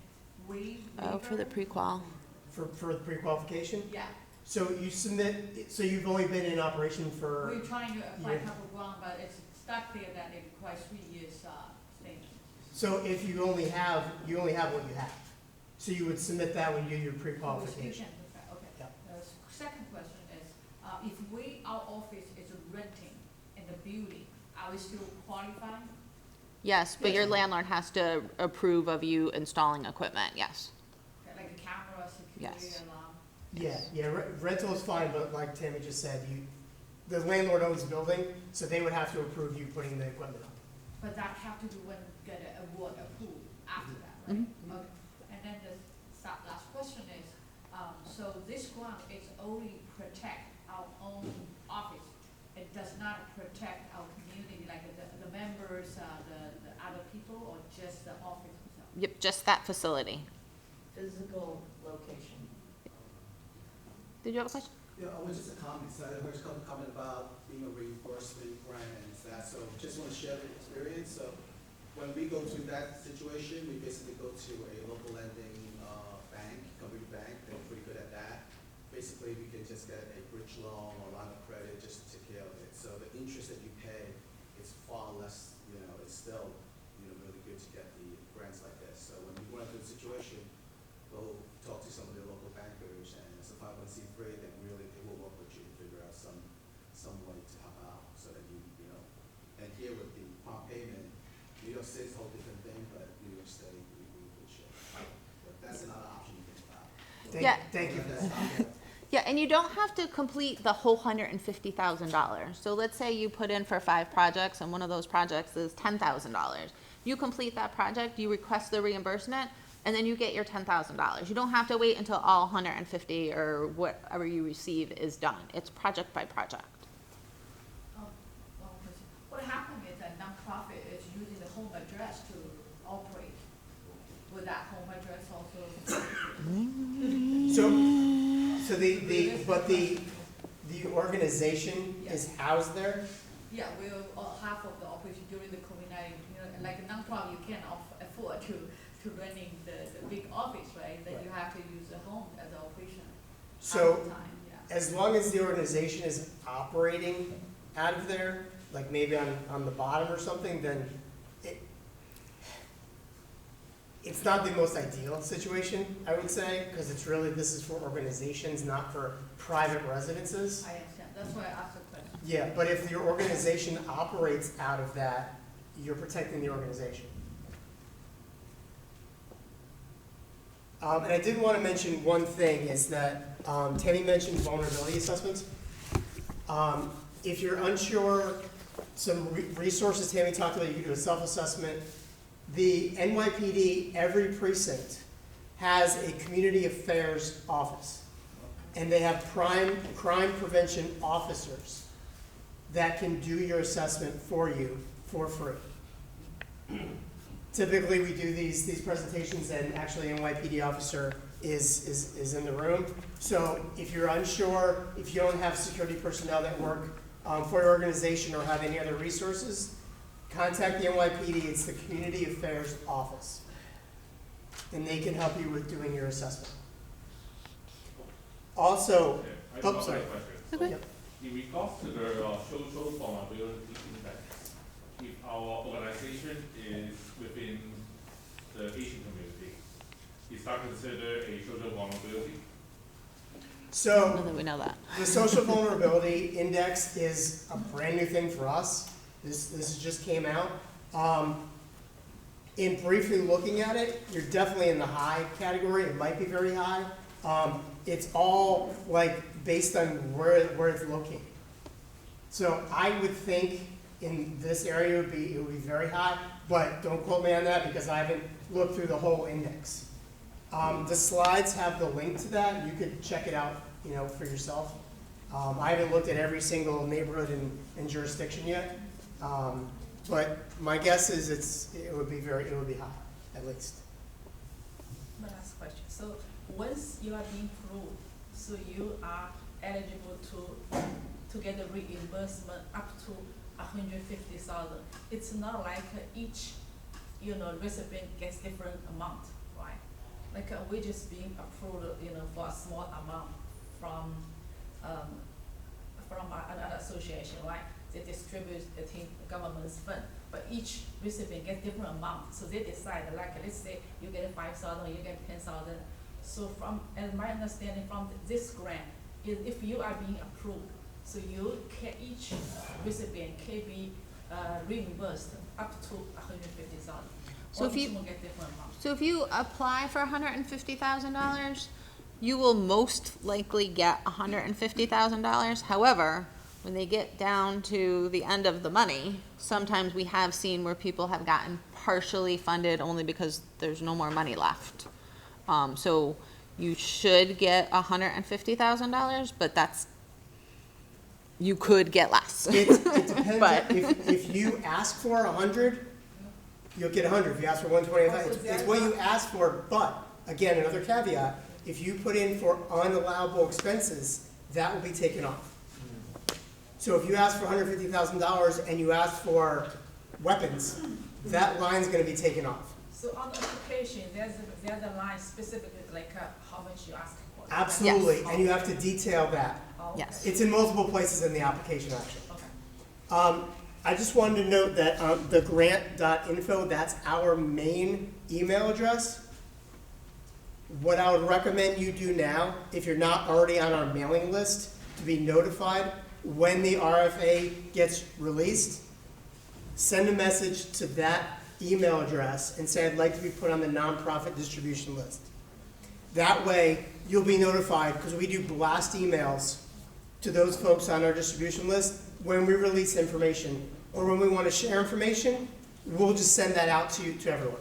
way? for the pre-qual. For the pre-qualification. Yeah, So you submit, so you've only been in operation for, we're trying to apply Yeah. couple grant, but it's stuck there that it requires 3 years, statement. so if you only have what you have. So you would submit that when you do your pre-qualification. Okay. Yeah. Second question is, if our office is renting in the building, are we still qualified? Yes, but your landlord has to approve of you installing equipment, yes. Okay, like a camera, security Yes. alarm? Yeah, rental is fine, but like Tammy just said, the landlord owns the building, so they would have to approve you putting the equipment up. But that have to do when get an award approved after that, right? Mhm. Okay. And then the last question is, so this grant is only protect our own office. It does not protect our community, like the members, the other people, or just the office itself? Yep, just that facility. Physical location. Did you have a question? Yeah, I was just a comment, so I heard a comment about being a reimbursement grant and that, so just want to share the experience. So when we go through that situation, we basically go to a local lending bank, community bank, they're pretty good at that. Basically, we can just get a bridge loan or line of credit just to take care of it. So the interest that you pay is far less, it's still, really good to get the grants like this. So when you run into a situation, go talk to some of the local bankers, and it's a 501c3, then really they will work with you to figure out some way to help out so that and here with the prompt payment, New York State's a whole different thing, but New York State, we should. But that's another option you think about. Yeah. Thank you. Yeah, and you don't have to complete the whole $150,000. So let's say you put in for 5 projects, and one of those projects is $10,000. You complete that project, you request the reimbursement, and then you get your $10,000. You don't have to wait until all 150 or whatever you receive is done. It's project by project. What happened is that nonprofit is using the home address to operate. Would that home address also? So the organization is housed there, Yeah, half of the operation during the COVID-19, like a nonprofit, you can't afford to running the big office, right? Then you have to use the home as an operation. half So, the time, yeah. as long as the organization is operating out of there, like maybe on the bottom or something, then it's not the most ideal situation, I would say, because it's really, this is for organizations, not for private residences. I understand, that's why I asked the question. Yeah, but if your organization operates out of that, you're protecting the organization. And I did want to mention one thing, is that Tammy mentioned vulnerability assessments. If you're unsure, some resources Tammy talked about, you can do a self-assessment. The NYPD, every precinct, has a community affairs office. And they have crime prevention officers that can do your assessment for you for free. Typically, we do these presentations, and actually an NYPD officer is in the room. So if you're unsure, if you don't have security personnel that work for your organization or have any other resources, contact the NYPD. It's the Community Affairs Office. And they can help you with doing your assessment. Also, Okay, I have sorry. a question. Okay. Yep. In regards to the social vulnerability index, if our organization is within the Asian community, is that considered a social vulnerability? So Now that we know that. the Social Vulnerability Index is a brand new thing for us. This just came out. In briefly looking at it, you're definitely in the high category. It might be very high. It's all like based on where it's located. So I would think in this area it would be very high, but don't quote me on that because I haven't looked through the whole index. The slides have the link to that. You could check it out, for yourself. I haven't looked at every single neighborhood and jurisdiction yet, but my guess is it would be high, at least. My last question. So once you are being approved, so you are eligible to get the reimbursement up to 150,000. It's not like each, recipient gets different amount, right? Like we're just being approved, for a small amount from another association, right? They distribute the government's fund, but each recipient gets different amount. So they decide, like let's say you get 5,000, you get 10,000. So as my understanding from this grant is if you are being approved, so each recipient can be reimbursed up to 150,000. So if you- will get different amounts. So if you apply for $150,000, you will most likely get $150,000. However, when they get down to the end of the money, sometimes we have seen where people have gotten partially funded only because there's no more money left. So you should get $150,000, but you could get less. It depends. But- If you ask for 100, you'll get 100. If you ask for 125, it's what you ask for. But again, another caveat: if you put in for unallowable expenses, that will be taken off. So if you ask for $150,000 and you ask for weapons, that line's going to be taken off. So on the application, there's a line specifically like how much you ask for. Absolutely, Yes. and you have to detail that. Oh, Yes. It's in multiple places in the application, actually. Okay. I just wanted to note that the grant.info, that's our main email address. What I would recommend you do now, if you're not already on our mailing list, to be notified when the RFA gets released, send a message to that email address and say, I'd like to be put on the nonprofit distribution list. That way, you'll be notified, because we do blast emails to those folks on our distribution list when we release information, or when we want to share information, we'll just send that out to everyone.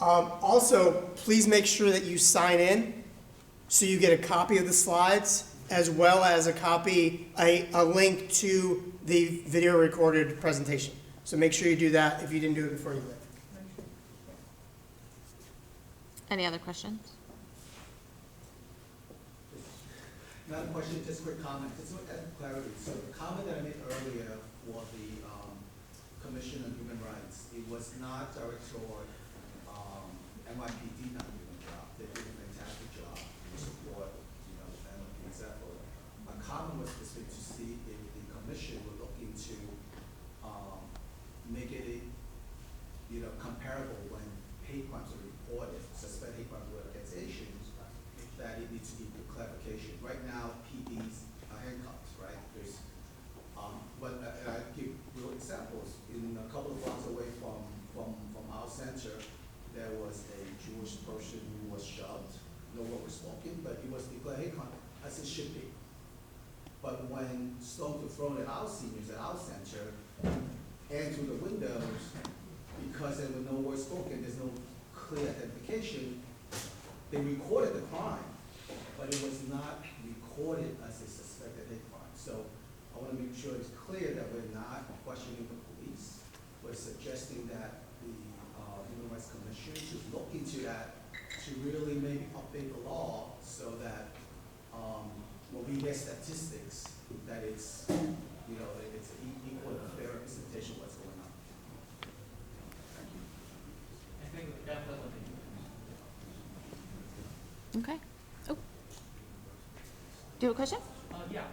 Also, please make sure that you sign in so you get a copy of the slides as well as a link to the video recorded presentation. So make sure you do that if you didn't do it before you leave. Any other questions? Not a question, just a quick comment, just to add clarity. So the comment that I made earlier for the Commission on Human Rights, it was not directed toward NYPD not doing a job. They did a fantastic job to support, the family, example. My comment was specific to see if the Commission would look into making it, comparable when hate crimes are reported, suspect hate crimes were against Asians, that it needs to be the clarification. Right now, PDs are handcuffed, right? There's, and I give real examples. In a couple of blocks away from our center, there was a Jewish person who was shoved. No one was spoken, but he was declared hate crime, as it should be. But when stones were thrown at our seniors at our center and through the windows, because there were no words spoken, there's no clear identification, they recorded the crime, but it was not recorded as a suspected hate crime. So I want to make sure it's clear that we're not questioning the police. We're suggesting that the Human Rights Commission should look into that to really maybe update the law so that when we get statistics, that it's, it's an equal and fair representation of what's going on. Thank you. I think definitely. Okay. Oh. Do you have a question? Yeah.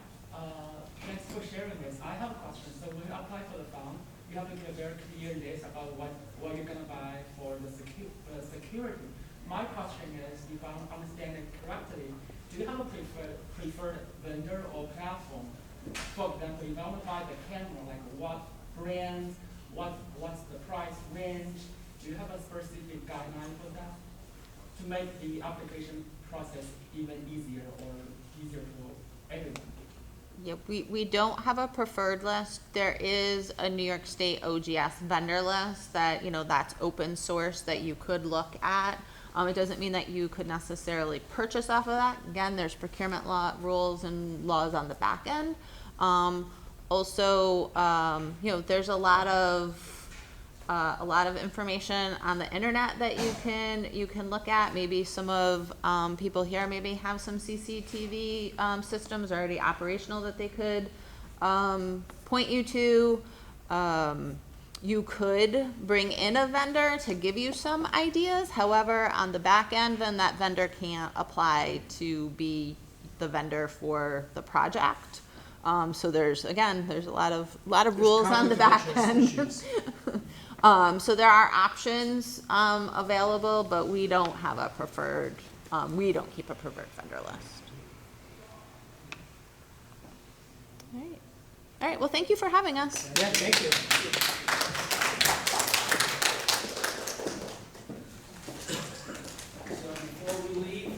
Thanks for sharing this. I have a question. So when you apply for the fund, you have to get a very clear list about what you're going to buy for the security. My question is, if I understand it correctly, do you have a preferred vendor or platform? For example, if I want to buy the camera, like what brand, what's the price range? Do you have a specific guideline for that to make the application process even easier or easier for everyone? Yep, we don't have a preferred list. There is a New York State OGS vendor list that, that's open source that you could look at. It doesn't mean that you could necessarily purchase off of that. Again, there's procurement law rules and laws on the back end. Also, there's a lot of information on the internet that you can look at. Maybe some of people here maybe have some CCTV systems already operational that they could point you to. You could bring in a vendor to give you some ideas. However, on the back end, then that vendor can't apply to be the vendor for the project. So there's a lot of rules on the back end. So there are options available, but we don't have a preferred. We don't keep a preferred vendor list. All right. Well, thank you for having us. Yeah, thank you. So before we leave,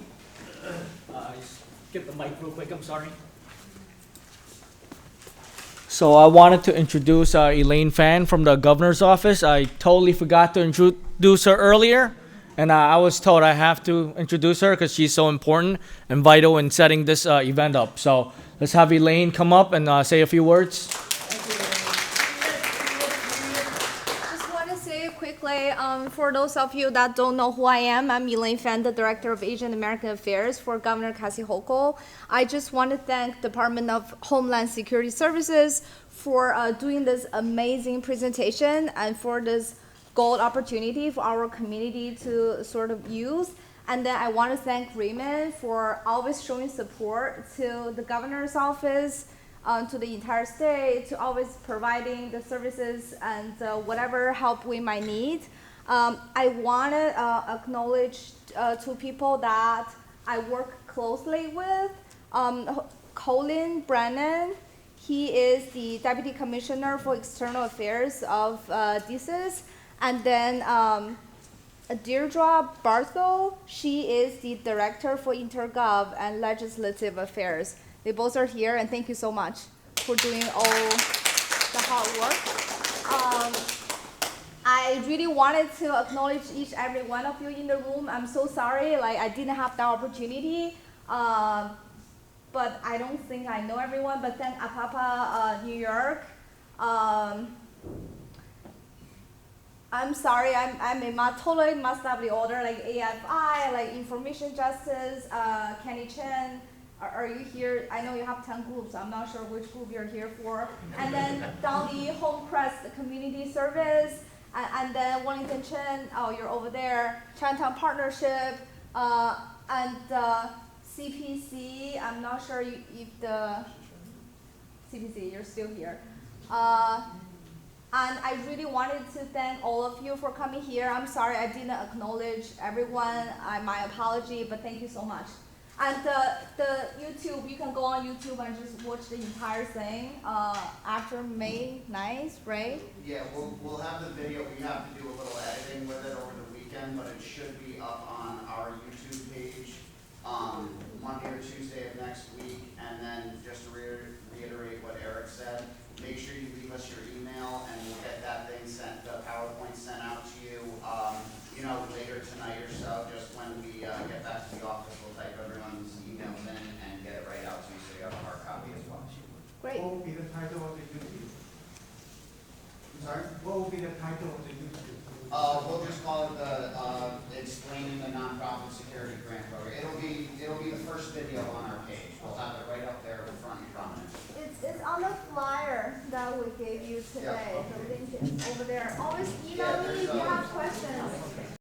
get the mic real quick. I'm sorry. So I wanted to introduce Elaine Fan from the governor's office. I totally forgot to introduce her earlier, and I was told I have to introduce her because she's so important and vital in setting this event up. So let's have Elaine come up and say a few words. Just want to say quickly, for those of you that don't know who I am, I'm Elaine Fan, the Director of Asian American Affairs for Governor Kathy Hochul. I just want to thank Department of Homeland Security Services for doing this amazing presentation and for this gold opportunity for our community to sort of use. And then I want to thank Raymond for always showing support to the governor's office, to the entire state, to always providing the services and whatever help we might need. I want to acknowledge two people that I work closely with. Colin Brennan, he is the Deputy Commissioner for External Affairs of DHSES. And then Deirdre Barthel, she is the Director for Intergov and Legislative Affairs. They both are here, and thank you so much for doing all the hard work. I really wanted to acknowledge each and every one of you in the room. I'm so sorry, I didn't have that opportunity. But I don't think I know everyone, but then APAPA, New York. I'm sorry, I'm in my totally messed up the order, like AFI, like Information Justice, Kenny Chen, are you here? I know you have 10 groups. I'm not sure which group you're here for. And then down the Home Crest Community Service, and then Wellington Chen, oh, you're over there. Chinatown Partnership, and CPC. I'm not sure if the CPC, you're still here. And I really wanted to thank all of you for coming here. I'm sorry I didn't acknowledge everyone. My apology, but thank you so much. And the YouTube, you can go on YouTube and just watch the entire thing after May 9th, right? Yeah, we'll have the video. We have to do a little editing with it over the weekend, but it should be up on our YouTube page Monday or Tuesday of next week. And then just to reiterate what Eric said, make sure you leave us your email and we'll get that thing sent, the PowerPoint sent out to you, later tonight or so. Just when we get back to the office, we'll type everyone's emails in and get it right out to you so you have a hard copy as well. Great. What will be the title of the YouTube? I'm sorry? What will be the title of the YouTube? We'll just call it the explaining the nonprofit security grant program. It'll be the first video on our page. We'll have it right up there in front and prominent. It's on the flyer that we gave you today. The link is over there. Always email me if you have questions.